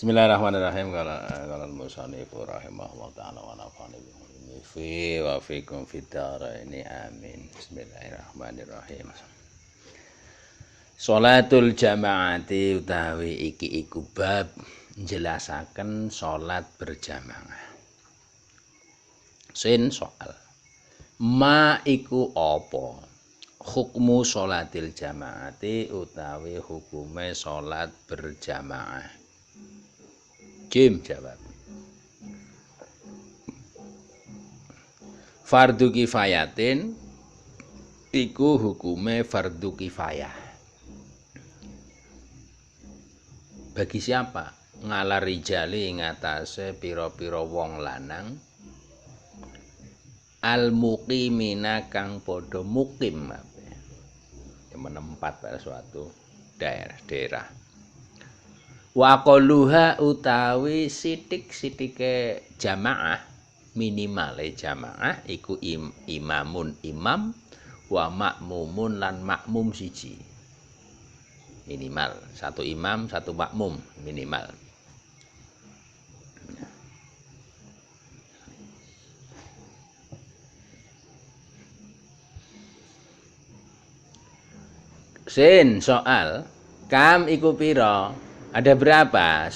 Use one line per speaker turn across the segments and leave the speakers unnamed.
Bismillahirrahmanirrahim. Qala al-musannif rahimahullah ta'ala wa nafa'ani bihi fi wa fikum fid dharaini amin. Bismillahirrahmanirrahim. Sholatul jamaati utawi iki iku bab njelasaken salat berjamaah. Sin soal. Ma iku apa? Hukmu sholatil jamaati utawi hukume salat berjamaah. Jim jawab. Fardu kifayatin iku hukume fardu kifayah. Bagi siapa? Ngalar rijali ngatasé pira-pira wong lanang al muqimina kang padha mukim yang menempat pada suatu daerah. Wa qaluha utawi sithik-sithike jamaah minimale jamaah iku imamun imam wa makmumun lan makmum siji. Minimal satu imam satu makmum minimal. Sin soal kam iku pira? Ada berapa?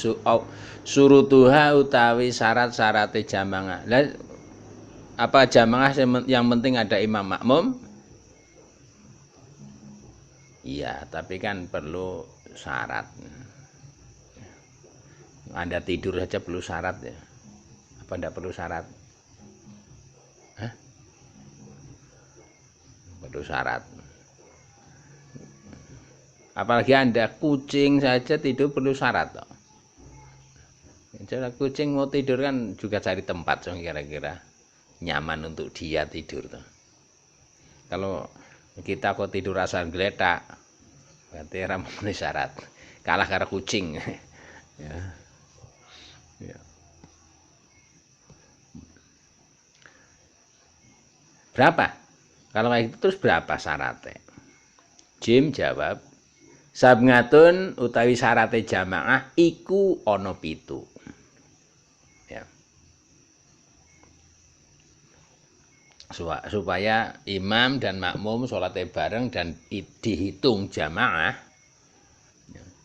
Surutuha utawi syarat-syarate jamaah. Lah apa jamaah yang penting ada imam makmum? Iya, tapi kan perlu syarat. Anda tidur saja perlu syarat ya. Apa enggak perlu syarat? Hah? Perlu syarat. Apalagi Anda kucing saja tidur perlu syarat toh. Jadi kucing mau tidur kan juga cari tempat so, kira-kira nyaman untuk dia tidur toh. Kalau kita kok tidur asal geletak berarti ora memenuhi syarat. Kalah karo kucing. Ya. Ya. Berapa? Kalau kayak gitu terus berapa syaratnya? Jim jawab sabngatun utawi syarate jamaah iku ana 7. Ya. Supaya imam dan makmum sholatnya bareng dan dihitung jamaah.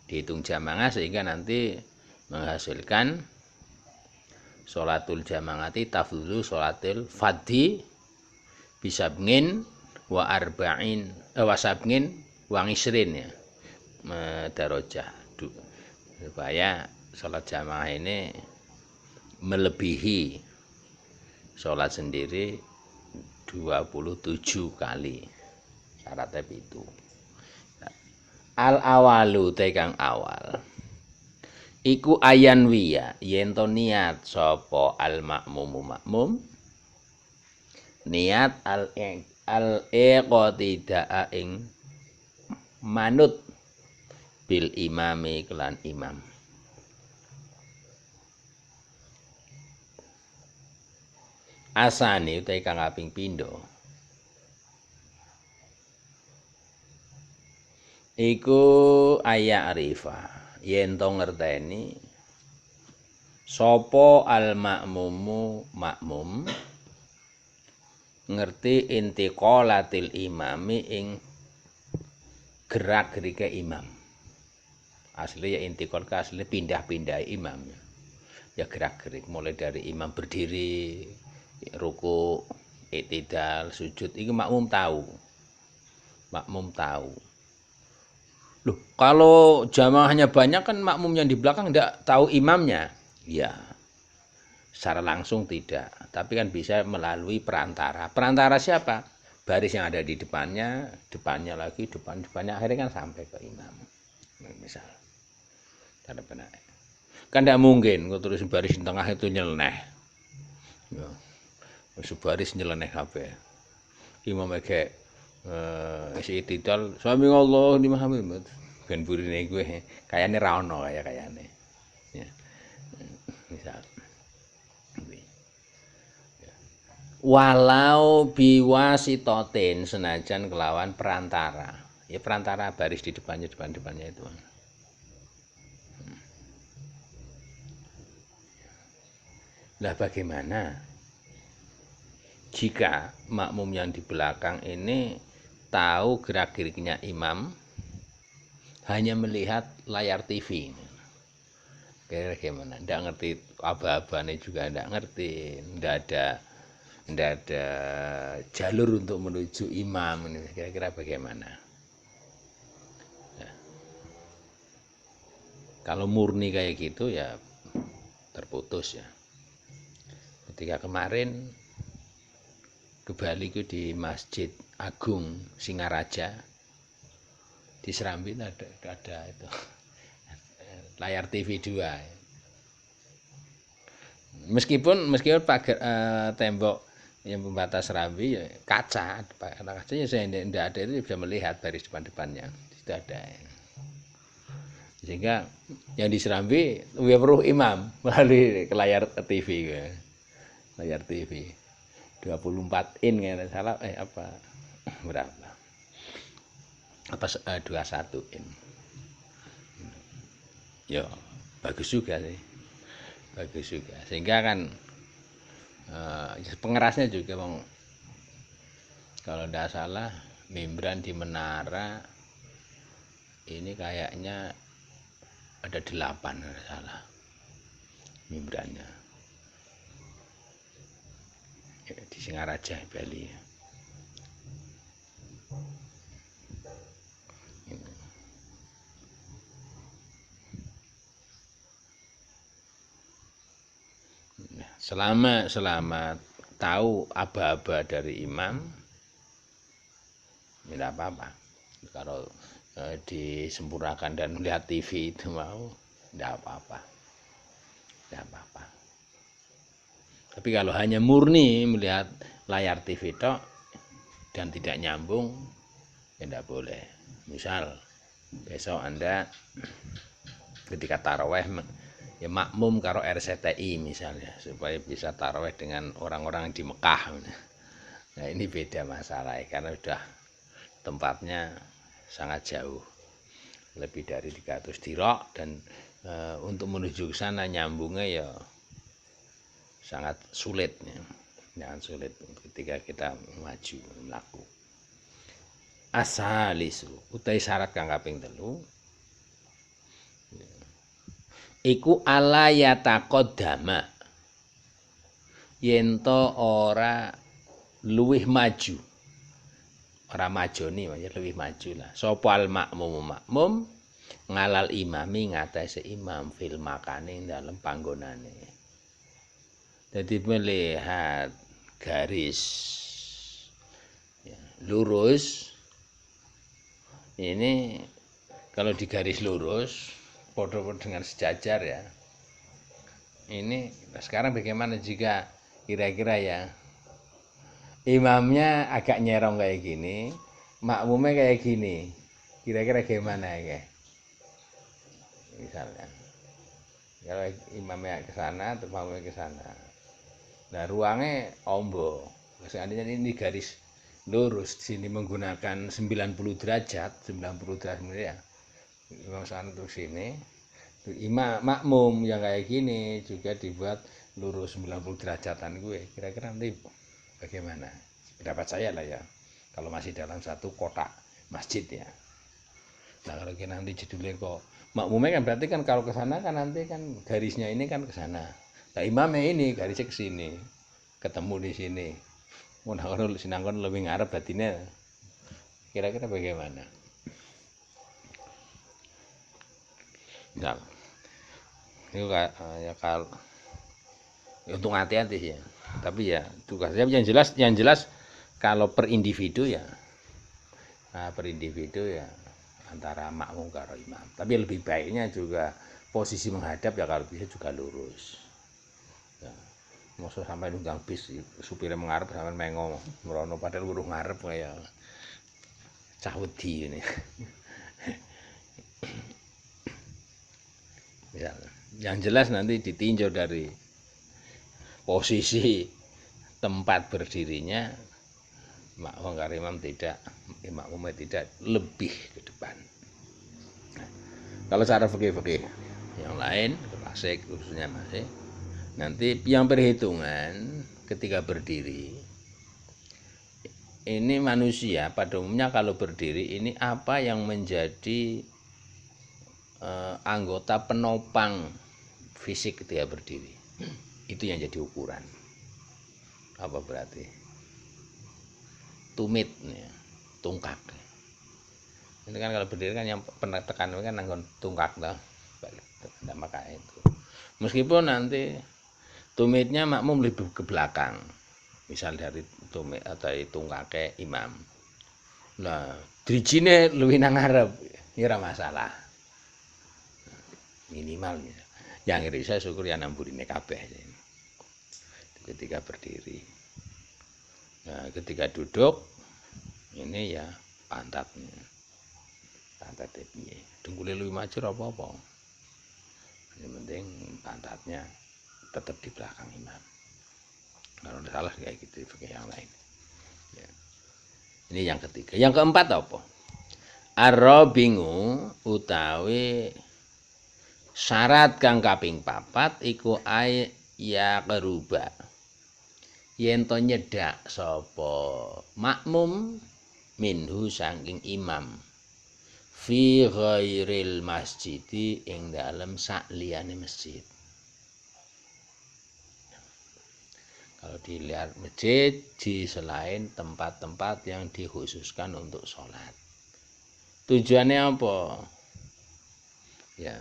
Dihitung jamaah sehingga nanti menghasilkan sholatul jamaati tafdhulu sholatil fadhi bisabngin wa arba'in wa sabngin wa ngisrin ya. Darajah supaya sholat jamaah ini melebihi sholat sendiri 27 kali syaratnya itu. Al awalu tekang awal iku ayan wiya yen to niat sapa al makmumu makmum niat al iqtidaa ing manut bil imami kelan imam. Asane utawi kang kaping pindho iku aya arifa yen to ngerteni sapa al makmumu makmum ngerti intiqalatil imami ing gerak-gerike imam. Asli ya intikal ke asli pindah-pindah imam ya gerak-gerik mulai dari imam berdiri ruku i'tidal sujud itu makmum tahu loh kalau jamaahnya banyak kan makmum yang di belakang tidak tahu imamnya ya secara langsung tidak tapi kan bisa melalui perantara siapa baris yang ada di depannya lagi depannya akhirnya kan sampai ke imam misal ada benar. Kan tidak mungkin kalau terus baris di tengah itu nyeleneh. Ya. Baris nyeleneh kabeh. Imam kayak isi tidal sami Allah di Muhammad. Ben burine gue kayane ra ono kayane. Ya. Misal. Ya. Walau biwasitotin senajan kelawan perantara. Ya perantara baris di depannya itu. Lah bagaimana jika makmum yang di belakang ini tahu gerak-geriknya imam hanya melihat layar TV? Kira-kira gimana? Nggak ngerti, aba-abane juga nggak ngerti, nggak ada jalur untuk menuju imam ini. Kira-kira bagaimana? Ya. Kalau murni kayak gitu ya terputus ya. Ketika kemarin ke Bali itu di Masjid Agung Singaraja di Serambi ada itu layar TV 2. Meskipun pagar tembok yang pembatas Serambi ya, kaca kacanya saya tidak ada itu bisa melihat baris depan-depannya tidak ada. Sehingga yang di Serambi ya perlu imam melalui layar TV ya. Layar TV 24 in ya salah apa berapa apa 21 in ya bagus juga sih, bagus juga sehingga kan pengerasnya juga bang, kalau tidak salah membran di menara ini kayaknya ada 8 tidak salah membrannya di Singaraja Bali. Selama tahu aba-aba dari imam tidak apa-apa. Kalau disempurnakan dan melihat TV itu mau tidak apa-apa, tidak apa-apa. Tapi kalau hanya murni melihat layar TV tok dan tidak nyambung, ya tidak boleh. Misal besok Anda ketika taraweh ya makmum karo RCTI misalnya supaya bisa taraweh dengan orang-orang di Mekah. Nah ini beda masalah karena sudah tempatnya sangat jauh, lebih dari 300 dirok dan untuk menuju ke sana nyambungnya ya sangat sulit ya. Sangat sulit ketika kita maju melaku. Asalisu utai syarat kang kaping 3 iku ala yataqaddama yento ora luwih maju, ora majoni ya luwih maju lah sapa al makmum ngalal imami ngatasé imam fil makane dalam panggonane. Jadi melihat garis ya, lurus ini kalau di garis lurus podo dengan sejajar ya. Ini sekarang bagaimana jika kira-kira ya imamnya agak nyerong kayak gini, makmumnya kayak gini, kira-kira gimana ya? Misalnya kalau imamnya ke sana terus makmumnya ke sana. Nah ruangnya ombo, seandainya ini garis lurus sini menggunakan 90 derajat ya, imam sana untuk sini, imam makmum yang kayak gini juga dibuat lurus 90 derajatan gue, kira-kira nanti bagaimana? Pendapat saya lah ya, kalau masih dalam satu kotak masjid ya. Nah kalau nanti judulnya kok makmumnya kan berarti kan kalau ke sana kan nanti kan garisnya ini kan ke sana. Nah imamnya ini garisnya ke sini, ketemu di sini. Mau sinangkon lebih ngarep batinnya. Kira-kira bagaimana? Nah, itu ya kalau untuk hati-hati ya. Tapi ya tugasnya yang jelas kalau per individu ya, per individu ya antara makmum karo imam. Tapi lebih baiknya juga posisi menghadap ya kalau bisa juga lurus. Ya. Maksud sampai nunggang bis supirnya mengarep sampai mengo merono padahal uruh ngarep kayak cah wedi ini. Ya, yang jelas nanti ditinjau dari posisi tempat berdirinya makmum karo imam tidak, makmumnya tidak lebih ke depan. Nah, kalau cara fikih yang lain klasik khususnya masih Nanti yang perhitungan ketika berdiri, ini manusia pada umumnya kalau berdiri ini apa yang menjadi anggota penopang fisik ketika berdiri. Itu yang jadi ukuran. Apa berarti? Tumit, tungkak. Ini kan kalau berdiri kan yang pernah tekan kan nanggon tungkak lah. Tidak maka itu. Meskipun nanti tumitnya makmum lebih ke belakang. Misal dari tumit atau tungkake imam. Nah, drijine luwih nang ngarep, ora masalah. Minimalnya. Yang bisa syukur ya namburine kabeh. Ketika berdiri. Nah, ketika duduk ini ya pantatnya. Pantatnya piye? Dengkule luwih maju apa-apa. Yang penting pantatnya tetap di belakang imam. Kalau tidak salah kayak gitu pakai yang lain. Ya. Ini yang ketiga. Yang keempat apa? Ar-rabingu utawi syarat kang kaping 4 iku ya keruba. Yen to nyedak sapa makmum minhu saking imam fi ghairil masjidi ing dalem sakliyane masjid. Kalau dilihat masjid di selain tempat-tempat yang dikhususkan untuk sholat. Tujuannya apa? Ya,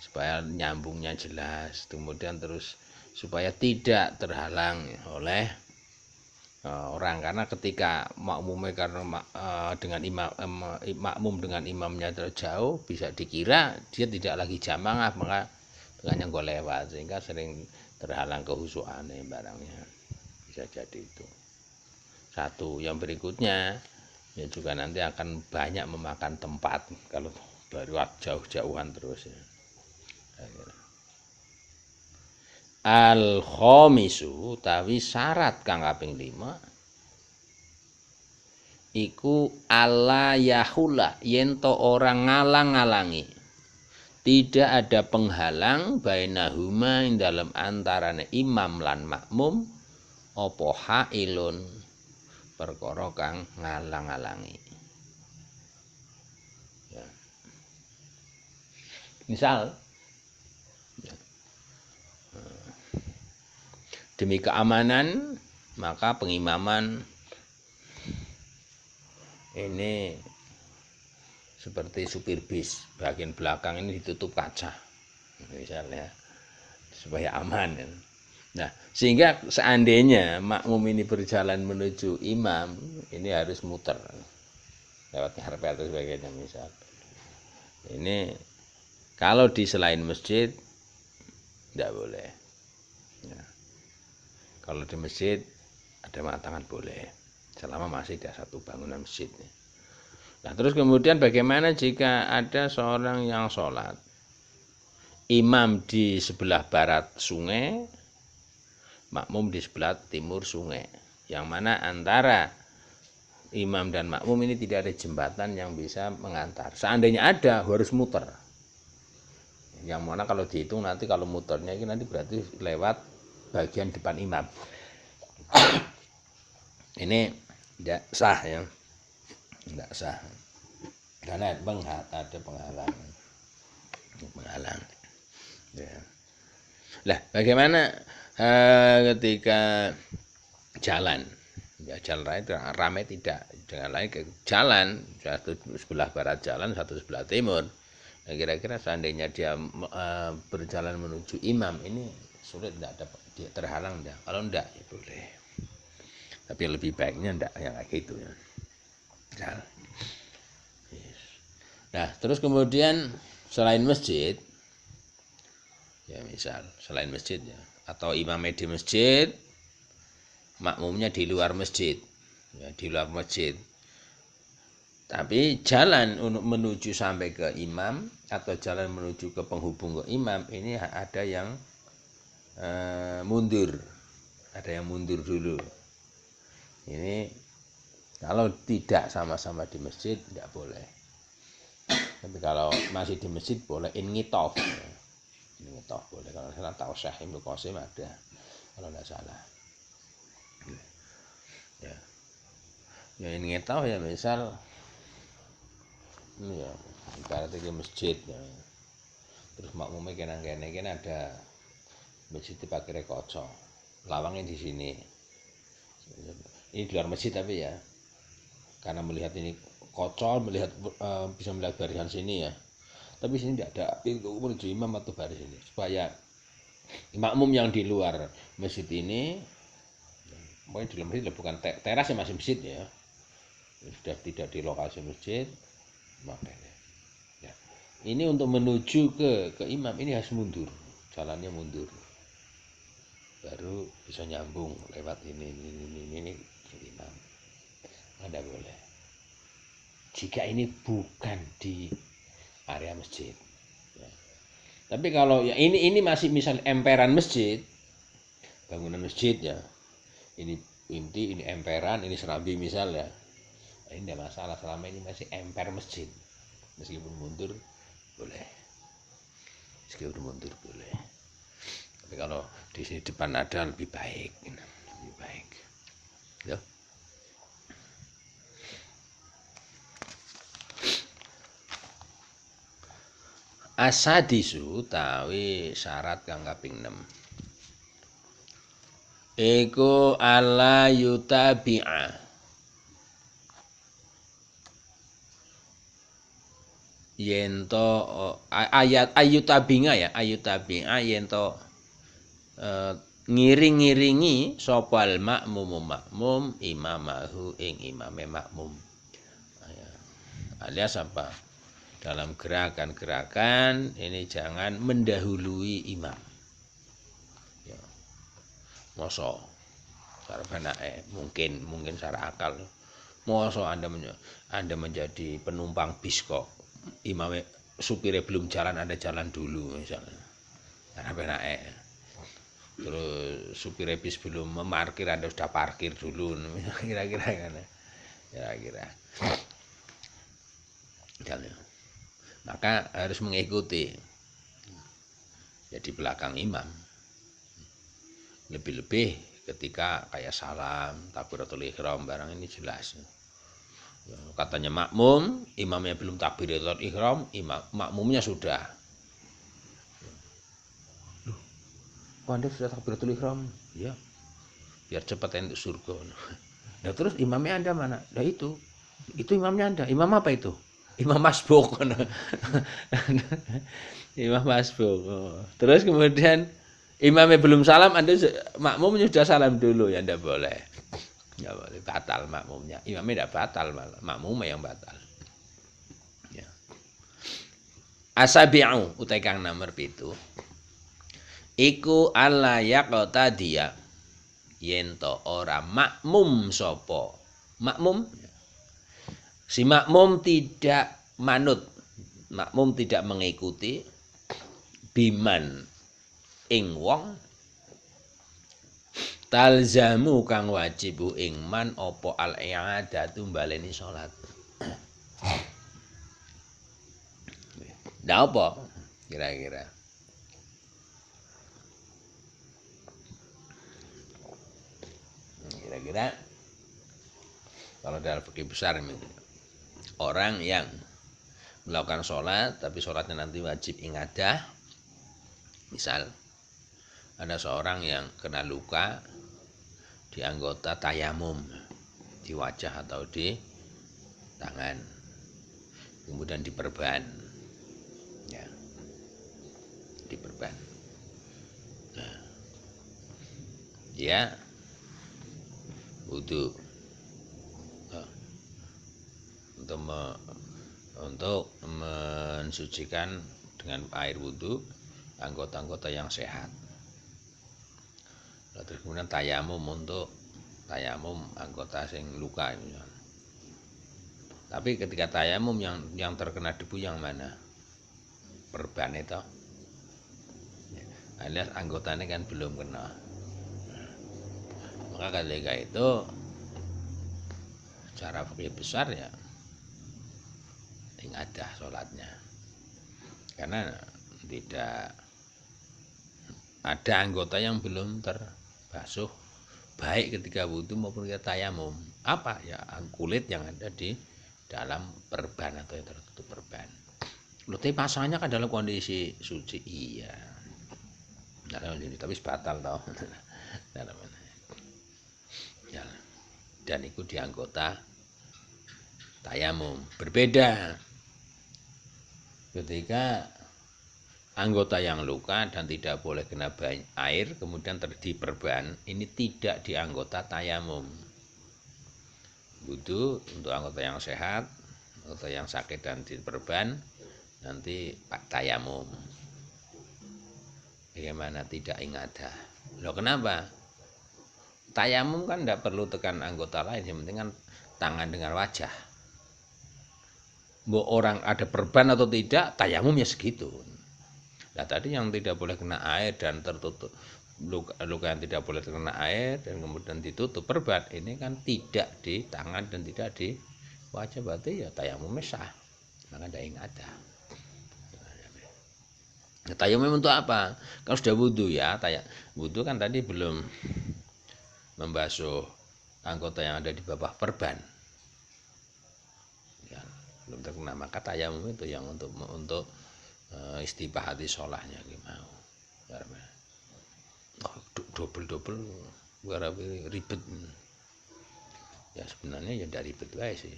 supaya nyambungnya jelas, kemudian terus supaya tidak terhalang oleh orang, karena ketika makmumnya karena dengan makmum dengan imamnya terjauh bisa dikira dia tidak lagi jamaah, maka dengan yang lewat sehingga sering terhalang kehusuannya barangnya, bisa jadi itu satu. Yang berikutnya ya juga nanti akan banyak memakan tempat kalau baru jauh-jauhan terus ya. Al khamisu tawi syarat kang kaping 5 iku alla yahula yen to orang ngalang-ngalangi, tidak ada penghalang bainahuma ing dalam antarane imam lan makmum apa hailun perkara kang ngalang-alangi. Ya. Misal demi keamanan maka pengimaman ini seperti supir bis, bagian belakang ini ditutup kaca misalnya supaya aman. Nah, sehingga seandainya makmum ini berjalan menuju imam, ini harus muter lewat ngarep atau sebagainya misal. Ini kalau di selain masjid tidak boleh. Ya. Kalau di masjid ada matangan boleh, selama masih ada satu bangunan masjid. Nah, terus kemudian bagaimana jika ada seorang yang sholat, imam di sebelah barat sungai, makmum di sebelah timur sungai, yang mana antara imam dan makmum ini tidak ada jembatan yang bisa mengantar. Seandainya ada, harus muter. Yang mana kalau dihitung nanti kalau muternya ini nanti berarti lewat bagian depan imam. Ini tidak sah ya, tidak sah. Karena ada penghalang. Ya. Lah, bagaimana ketika jalan? Ya, jalan raya ramai tidak, dengan lain ke jalan satu sebelah barat jalan, satu sebelah timur. Nah, kira-kira seandainya dia berjalan menuju imam ini sulit, tidak ada dia terhalang enggak? Kalau enggak ya boleh. Tapi lebih baiknya enggak yang kayak gitu ya. Nah, terus kemudian selain masjid, ya misal selain masjid ya, atau imamnya di masjid, makmumnya di luar masjid, ya di luar masjid. Tapi jalan untuk menuju sampai ke imam atau jalan menuju ke penghubung ke imam ini ada yang mundur, ada yang mundur dulu. Ini kalau tidak sama-sama di masjid tidak boleh. Tapi kalau masih di masjid boleh ingitof. Ini toh boleh, kalau salah tahu Syekh Ibnu Qasim ada, kalau tidak salah. Ya, ya ini tahu ya, misal ini ya ibaratnya ke masjid ya. Terus makmumnya kene ada masjid dipakai kaca, lawangnya di sini. Ini di luar masjid tapi ya, karena melihat ini kocol, melihat bisa melihat barisan sini ya, tapi sini tidak ada pintu menuju imam atau baris ini, supaya makmum yang di luar masjid ini, pokoknya di luar masjid bukan teras ya, masih masjid ya, sudah tidak di lokasi masjid, makanya ya. Ini untuk menuju ke imam ini harus mundur, jalannya mundur, baru bisa nyambung lewat ini ke imam. Anda boleh. Jika ini bukan di area masjid. Ya. Tapi kalau ya ini masih misal emperan masjid, bangunan masjid ya. Ini inti, ini emperan, ini serambi misal ya. Ini tidak masalah selama ini masih emper masjid. Meskipun mundur boleh. Meskipun mundur boleh. Tapi kalau di sini depan ada lebih baik, lebih baik. Ya. Asadisu tawi syarat kang kaping 6. Iku ala yutabi'a. Yento ayat ayutabi'a ya, ayutabi'a yento ngiring-ngiringi sopal makmum imamahu ing imame makmum. Alias apa? Dalam gerakan-gerakan ini jangan mendahului imam. Ya. Mosok cara benake mungkin secara akal. Mosok Anda menjadi penumpang bis kok. Imamnya supirnya belum jalan, Anda jalan dulu misalnya. Cara benake. Terus supirnya bis belum memarkir, Anda sudah parkir dulu. Kira-kira kan. Kira-kira. Maka harus mengikuti ya di belakang imam, lebih-lebih ketika kayak salam, takbiratul ihram barang ini jelas ya, katanya makmum, imamnya belum takbiratul ihram, makmumnya sudah. Kok Anda sudah takbiratul ihram? Ya, biar cepat untuk surga. Nah terus imamnya Anda mana? Nah itu imamnya Anda. Imam apa itu? Imam masbuk. Imam masbuk. Terus kemudian imamnya belum salam, Anda makmumnya sudah salam dulu, ya Anda boleh. Enggak boleh, batal makmumnya. Imamnya tidak batal, makmumnya yang batal. Ya. Asabi'u utai kang nomor 7. Iku alla yaqta dia yento ora makmum sapa. Makmum si makmum tidak manut, makmum tidak mengikuti biman ing wong talzamu kang wajib ing man apa al i'adatu baleni salat. Ndak apa kira-kira? Kira-kira kalau dalam fikih besar ini, orang yang melakukan sholat tapi sholatnya nanti wajib ingadah, misal ada seorang yang kena luka di anggota tayamum, di wajah atau di tangan, kemudian diperban ya, diperban. Nah, dia wudu untuk mensucikan dengan air wudu anggota-anggota yang sehat. Terus kemudian tayamum untuk tayamum anggota sing luka. Tapi ketika tayamum yang terkena debu yang mana? Perban itu. Alias anggotanya kan belum kena. Maka ketika itu cara fikih besar ya ingadah sholatnya, karena tidak ada anggota yang belum terbasuh baik ketika wudhu maupun ketika tayamum. Apa ya? Kulit yang ada di dalam perban atau yang tertutup perban. Loh, tapi pasangannya kan dalam kondisi suci. Iya. Tapi batal tau. Ya. Dan itu di anggota tayamum. Berbeda ketika anggota yang luka dan tidak boleh kena air kemudian diperban, ini tidak di anggota tayamum. Wudhu untuk anggota yang sehat, anggota yang sakit dan diperban nanti tayamum. Bagaimana tidak ingadah? Loh, kenapa? Tayamum kan tidak perlu tekan anggota lain, yang penting kan tangan dengan wajah. Mau orang ada perban atau tidak, tayamumnya segitu. Nah, tadi yang tidak boleh kena air dan tertutup luka yang tidak boleh kena air dan kemudian ditutup perban, ini kan tidak di tangan dan tidak di wajah, berarti ya tayamumnya sah, maka tidak ingadah. Nah, tayamum untuk apa? Kalau sudah wudhu ya, wudhu kan tadi belum membasuh anggota yang ada di bawah perban, ya, belum terkena, maka tayamum itu yang untuk istibahati sholahnya gimana? Double ribet. Ya sebenarnya ya dari ribet wae sih.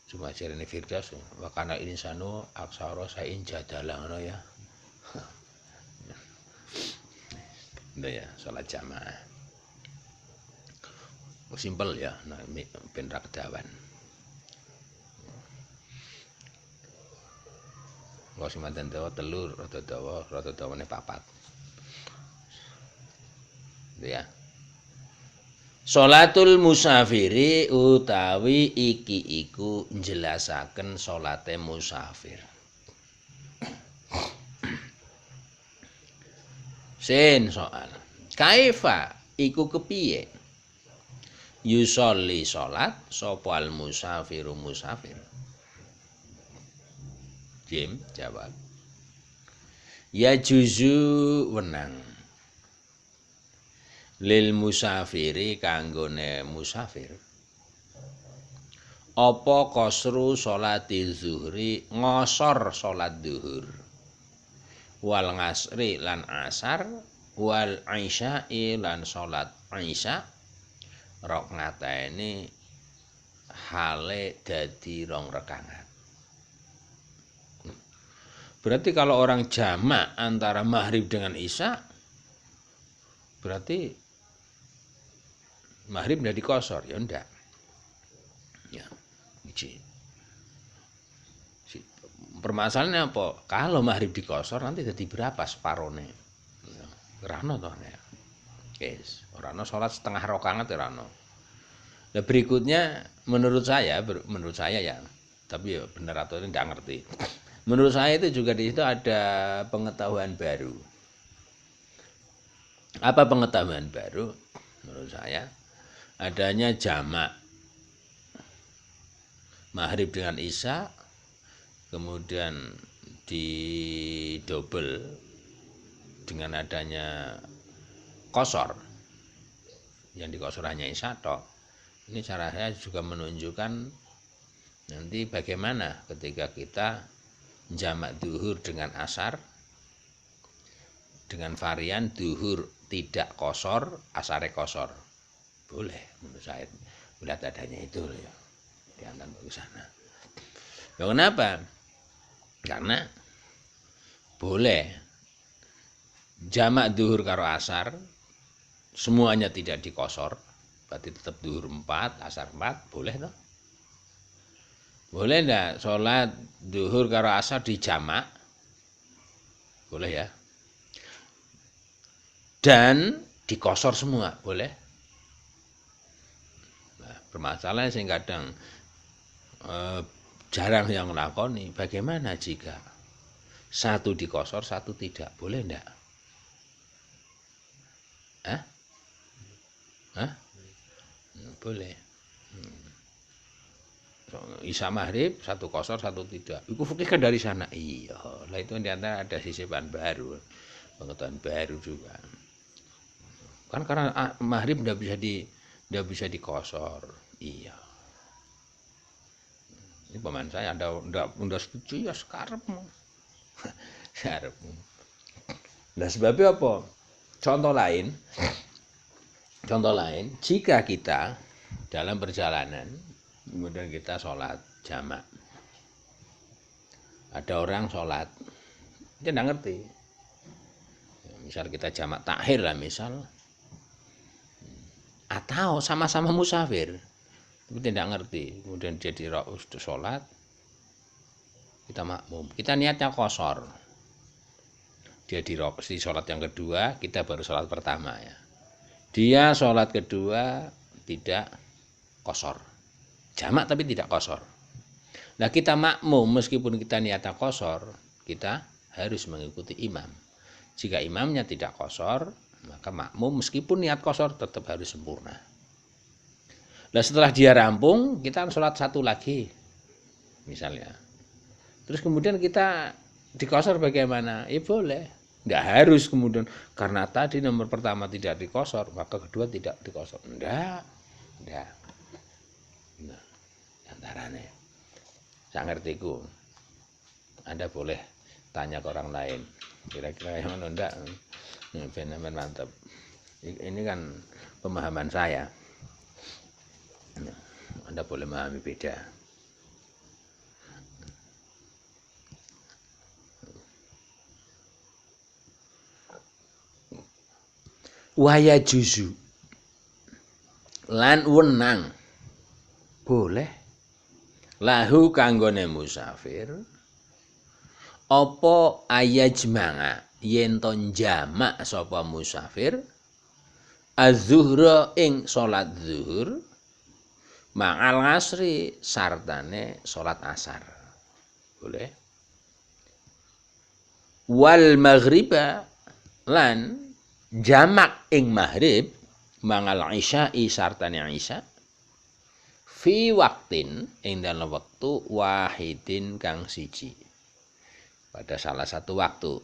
Cuma jarene Firdaus, wa kana insanu aksara sain jadalah ngono ya. Nah ya, sholat jamaah. Simpel ya, nah ben ra kedawan. Kalau semanten dawa telur, rada dawane 4. Ya. Sholatul musafiri utawi iki iku njelasaken salate musafir. Sin soal. Kaifa iku kepiye? Yusolli salat sapa al musafiru musafir. Jim jawab. Ya juzu wenang. Lil musafiri kanggone musafir. Apa qasru sholati zuhri, ngosor salat zuhur. Wal ngasri lan asar, wal isya'i lan salat isya. Rakaatane hale dadi 2 rakaat. Berarti kalau orang jamak antara maghrib dengan isya, berarti maghrib tidak dikosor, ya enggak. Ya, permasalahannya apa? Kalau maghrib dikosor nanti jadi berapa separone? Rano toh ya. Guys, rano sholat setengah rakaat ya rano. Nah, berikutnya menurut saya ya, tapi ya benar atau tidak ngerti. Menurut saya itu juga di situ ada pengetahuan baru. Apa pengetahuan baru? Menurut saya adanya jamak maghrib dengan isya, kemudian didobel dengan adanya kosor, yang dikosor hanya isya tok. Ini cara saya juga menunjukkan nanti bagaimana ketika kita jamak duhur dengan asar, dengan varian duhur tidak kosor, asare kosor. Boleh menurut saya, melihat adanya itu ya, diantar ke sana. Ya, kenapa? Karena boleh jamak duhur karo asar semuanya tidak dikosor, berarti tetap duhur 4, asar 4, boleh toh? Boleh enggak sholat duhur karo asar di jamak? Boleh ya. Dan dikosor semua, boleh. Nah, permasalahan sing kadang jarang yang melakoni, bagaimana jika satu dikosor, satu tidak? Boleh enggak? Boleh. Isya maghrib, satu kosor, satu tidak. Itu fikih kan dari sana. Iya, lah itu diantara ada sisipan baru. pengetahuan baru juga. Kan karena maghrib ndak bisa dikosor. Iya. Ini paman saya ndak setuju ya sekarepmu. Sekarepmu. Nah sebabnya apa? Contoh lain, jika kita dalam perjalanan kemudian kita sholat jamak, ada orang sholat, dia nggak ngerti. Misal kita jamak takhir lah misal, atau sama-sama musafir, tapi tidak ngerti. Kemudian dia di sholat, kita makmum, kita niatnya qashar. Dia di sholat yang kedua, kita baru sholat pertama ya. Dia sholat kedua tidak qashar, jamak tapi tidak qashar. Nah kita makmum meskipun kita niatnya qashar, kita harus mengikuti imam. Jika imamnya tidak qashar, maka makmum meskipun niat qashar tetap harus sempurna. Nah setelah dia rampung, kita sholat satu lagi misalnya. Terus kemudian kita di qashar bagaimana? Ya boleh. Nggak harus kemudian karena tadi nomor pertama tidak dikosor maka kedua tidak dikosor. Nggak. Nah, antaranya saya ngertiku. Anda boleh tanya ke orang lain. Kira-kira yang mana enggak? Benar mantap. Ini kan pemahaman saya. Anda boleh memahami beda. Waya juzu lan wenang boleh lahu kanggone musafir apa ayajmanga yen to jamak sapa musafir az-zuhra ing salat zuhur ma'al asri sartane salat asar boleh wal maghriba lan jamak ing maghrib mangal isya'i sartane isya fi waktin ing dalam waktu wahidin kang siji pada salah satu waktu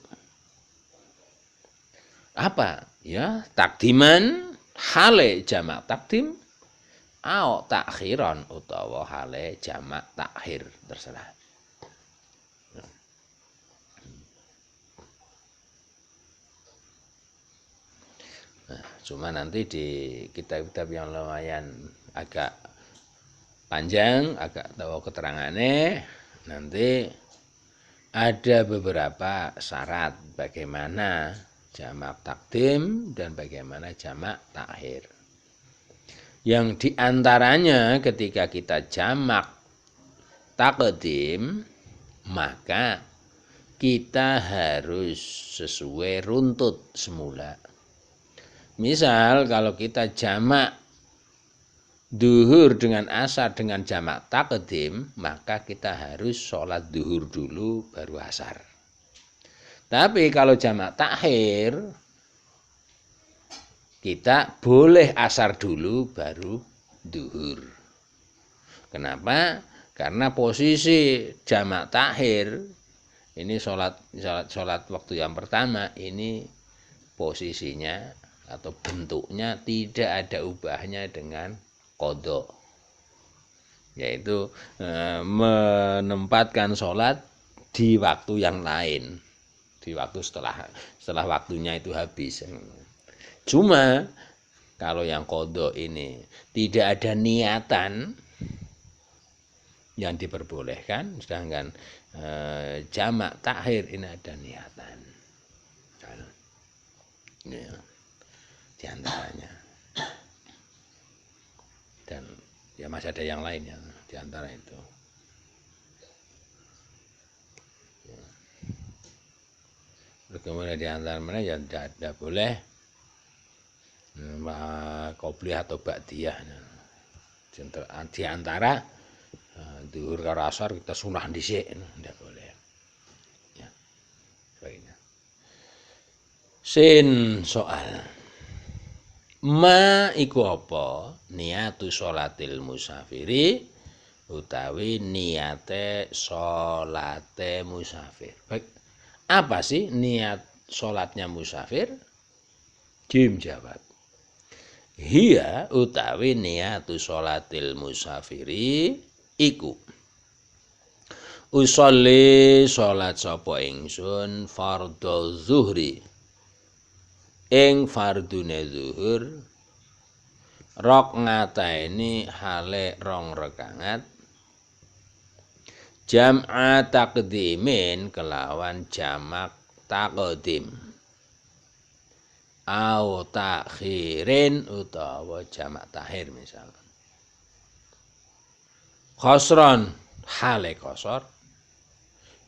apa ya takdiman hale jamak takdim au takhiran utawa hale jamak takhir terserah. Nah, cuma nanti di kitab-kitab yang lumayan agak panjang, agak tahu keterangannya, nanti ada beberapa syarat bagaimana jamak takdim dan bagaimana jamak takhir. Yang diantaranya ketika kita jamak takdim, maka kita harus sesuai runtut semula. Misal kalau kita jamak duhur dengan asar dengan jamak takdim, maka kita harus sholat duhur dulu baru asar. Tapi kalau jamak takhir, kita boleh asar dulu baru duhur. Kenapa? Karena posisi jamak takhir, ini sholat waktu yang pertama, ini posisinya atau bentuknya tidak ada ubahnya dengan qadha, yaitu menempatkan sholat di waktu yang lain, di waktu setelah waktunya itu habis. Cuma kalau yang qadha ini tidak ada niatan yang diperbolehkan, sedangkan jamak takhir ini ada niatan. Ya. Di antaranya, dan ya masih ada yang lain ya di antara itu ya. Kemudian di antara mana ya tidak boleh qobliyah atau ba'diyah. Di antara duhur karo asar kita sunah dhisik tidak boleh ya. Baiknya sin soal ma iku apa niatu sholatil musafiri utawi niate sholate musafir. Baik, apa sih niat salatnya musafir? Jim jawab, hiya utawi niatu salatil musafiri iku usolli salat sapa ingsun fardhu zuhri ing fardune zuhur rakaataini hale rong rakaat jam'a taqdimin kelawan jamak taqdim au takhirin utawa jamak takhir misal khosron hale kosor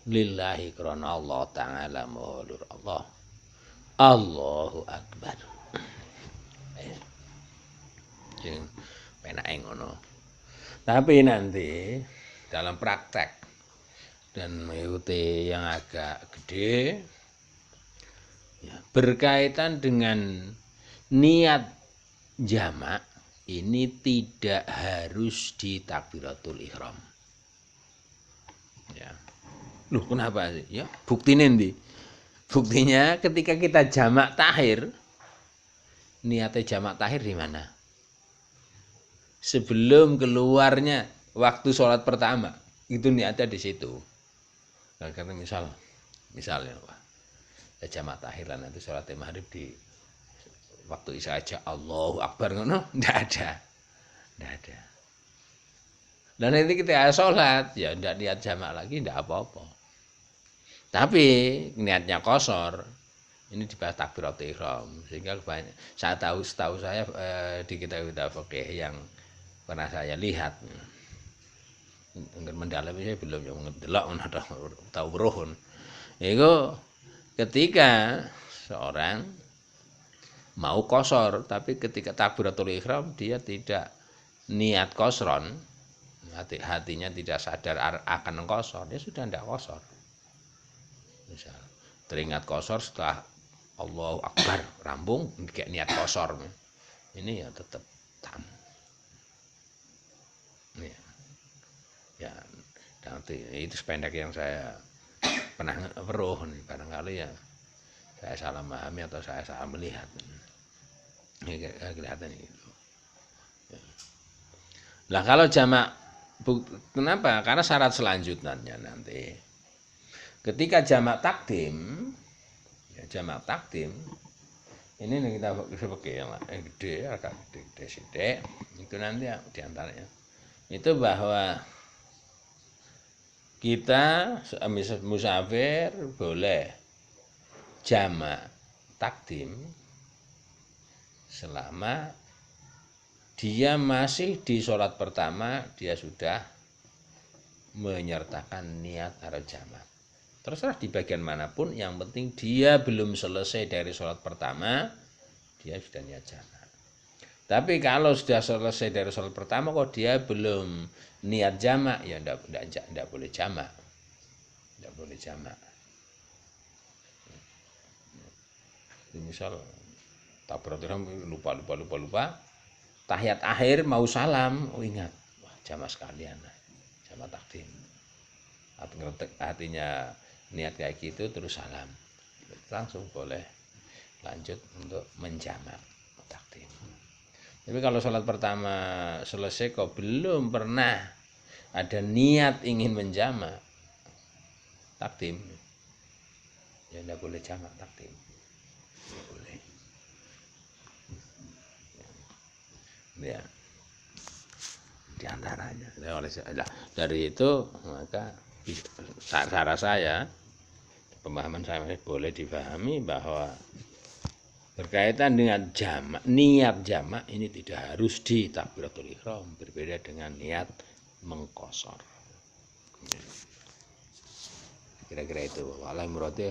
lillahi krana Allah taala maulur Allah Allahu akbar sing penake ngono tapi nanti dalam praktek dan mengikuti yang agak gede ya, berkaitan dengan niat jamak ini tidak harus di takbiratul ihram. Ya. Loh kenapa sih? Ya, buktinya nanti. Buktinya ketika kita jamak takhir, niatnya jamak takhir di mana? Sebelum keluarnya waktu sholat pertama, itu niatnya di situ. Nah, karena misalnya, jamak takhir lah nanti sholat maghrib di waktu isya aja Allahu Akbar ngono ndak ada. Dan nanti kita sholat ya ndak niat jamak lagi ndak apa-apa. Tapi niatnya kosor ini dibahas takbiratul ihram sehingga banyak setahu saya di kitab-kitab fikih yang pernah saya lihat mendalami saya belum yang ngedelok tahu rohun. Itu ketika seorang mau kosor tapi ketika takbiratul ihram dia tidak niat kosron hatinya tidak sadar akan kosor dia sudah tidak kosor misal teringat kosor setelah Allahu Akbar rambung kayak niat kosor ini ya tetap tam ya nanti itu sependek yang saya pernah peruh nih barangkali ya saya salah memahami atau saya salah melihat. Ini kelihatan itu. Nah kalau jamak, kenapa? Karena syarat selanjutnya nanti, ketika jamak takdim, ya jamak takdim, ini kita pakai yang gede, agak gede sidik, itu nanti ya, diantaranya, itu bahwa kita musafir boleh jamak takdim selama dia masih di sholat pertama dia sudah menyertakan niat harus jamak. Terserah di bagian manapun, yang penting dia belum selesai dari sholat pertama dia sudah niat jamak. Tapi kalau sudah selesai dari sholat pertama kok dia belum niat jamak ya enggak boleh jamak. Enggak boleh jamak. Misal takbiratul lupa tahiyat akhir mau salam ingat wah jamaah sekalian jamaah takdim artinya niat kayak gitu terus salam langsung boleh lanjut untuk menjamak takdim. Tapi kalau sholat pertama selesai kok belum pernah ada niat ingin menjamak takdim ya tidak boleh jamak takdim. Ya diantaranya dari itu maka cara saya pemahaman saya boleh dipahami bahwa berkaitan dengan jamak niat jamak ini tidak harus di takbiratul ihram berbeda dengan niat mengkosor kira-kira itu wallahi murati